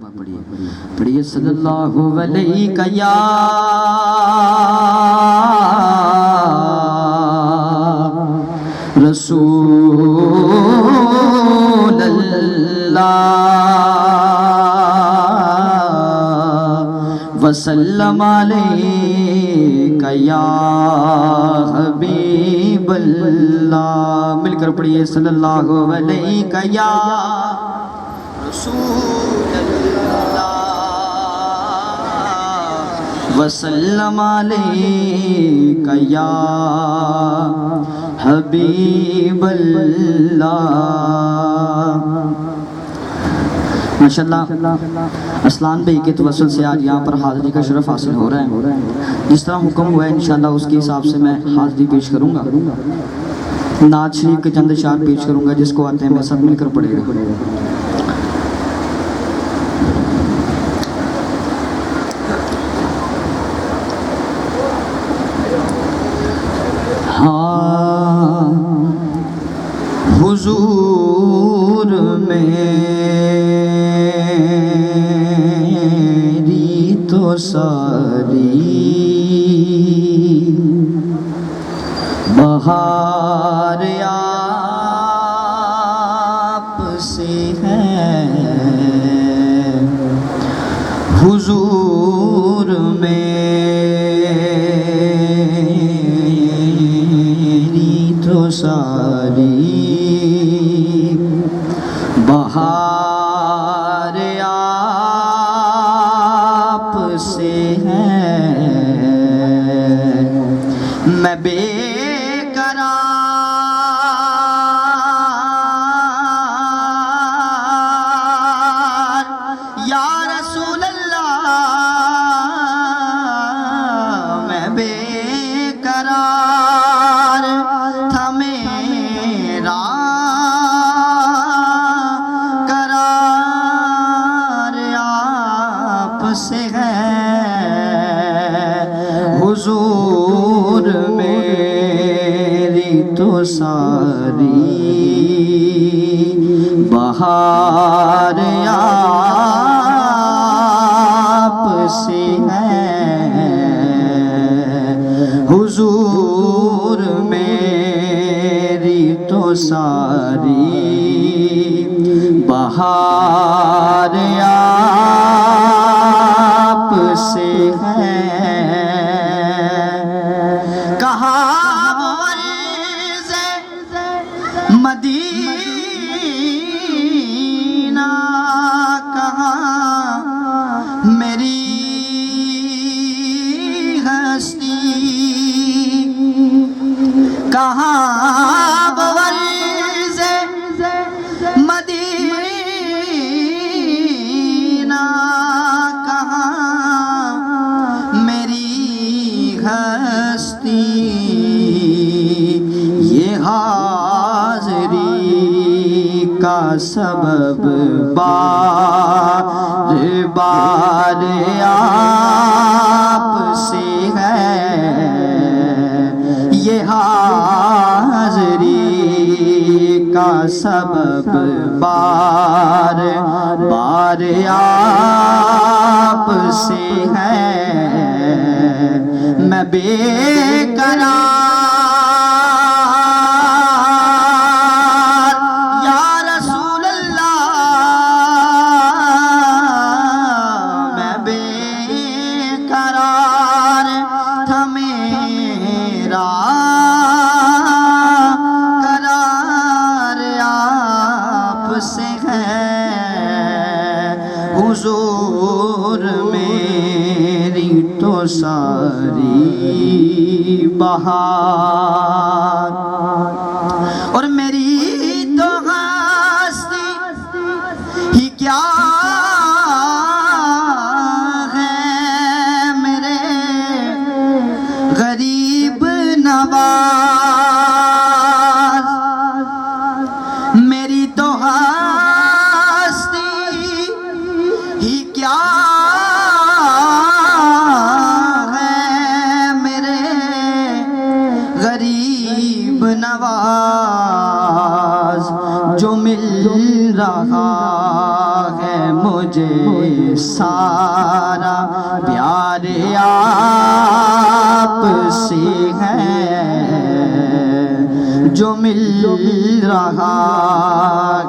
پڑھیے صلی اللہ علیہ یا رسول اللہ وسلم علیک یا حبیب اللہ. مل کر پڑھیے صلی اللہ علیہ یا رسول اللہ وسلم علیک یا حبیب اللہ. ماشاءاللہ اسلان بھائی کے توسل سے آج یہاں پر حاضری کا شرف حاصل ہو رہا ہے. جس طرح حکم ہوا ہے انشاءاللہ اس کے حساب سے میں حاضری پیش کروں گا. نعت شریف کے چند اشعار پیش کروں گا، جس کو آتے ہیں میں سب مل کر پڑھے گا. حضور میری تو ساری بہار آپ سے ہے. حضور میری تو ساری بہار آپ سے ہے. میں بے قرار یا رسول اللہ، میں بے قرار تھا میرا سے ہے. حضور میری تو ساری بہار آپ سے ہے. حضور میری تو ساری بہار آپ سے ہے. کہاں عرض مدینہ، کہاں میری ہستی، کہاں عرض مدینہ، کہاں میری ہستی. یہ حاضری کا سبب بار بار آپ سے ہے. یہ حاضری کا سبب بار بار آپ سے ہے. میں بے قرار یا رسول اللہ، میں بے قرار تھا میرا قرار آپ سے ہے. حضور میری تو ساری بہار اور میری تو ہستی ہی کیا ہے. میرے غریب نواز میری تو ہستی ہی کیا غریب نواز جو مل رہا ہے مجھے مجھے سارا پیار آپ سے ہے، جو مل رہا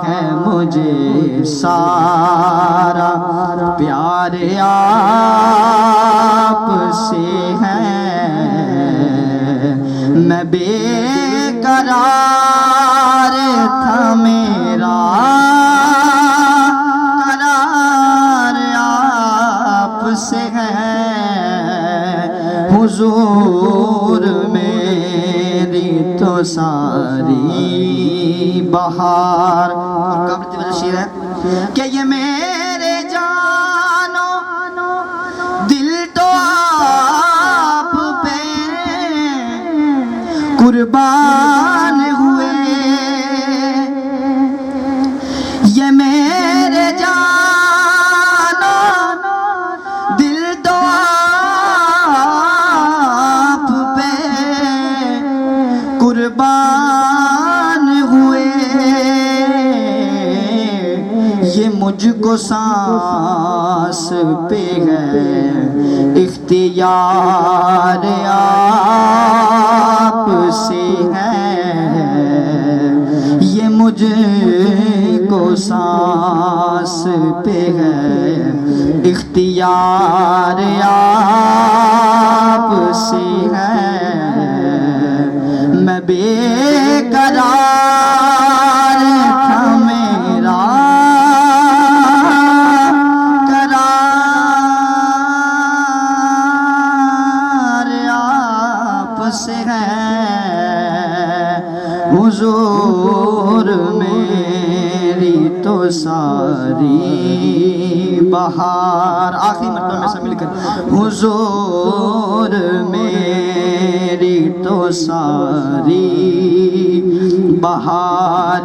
ہے مجھے سارا پیار آپ سے ہے۔ میں بے قرار تھا میرا قرار آپ سے ہے، حضور میری تو ساری بہار۔ اور قبر کی وجہ شیر ہے کہ یہ میرے جانو دل تو آپ پہ قربان ہوئے، یہ میرے جانو دل تو آپ پہ قربان ہوئے، یہ مجھ کو سانس پہ ہے اختیار آپ سے ہے، یہ مجھ کو سانس پہ ہے اختیار آپ سے ہے۔ میں بے قرار تھا میرا قرار آپ سے ہے، حضور میری تو ساری بہار۔ آخری مرتبہ میں سب مل کر حضور میری تو ساری بہار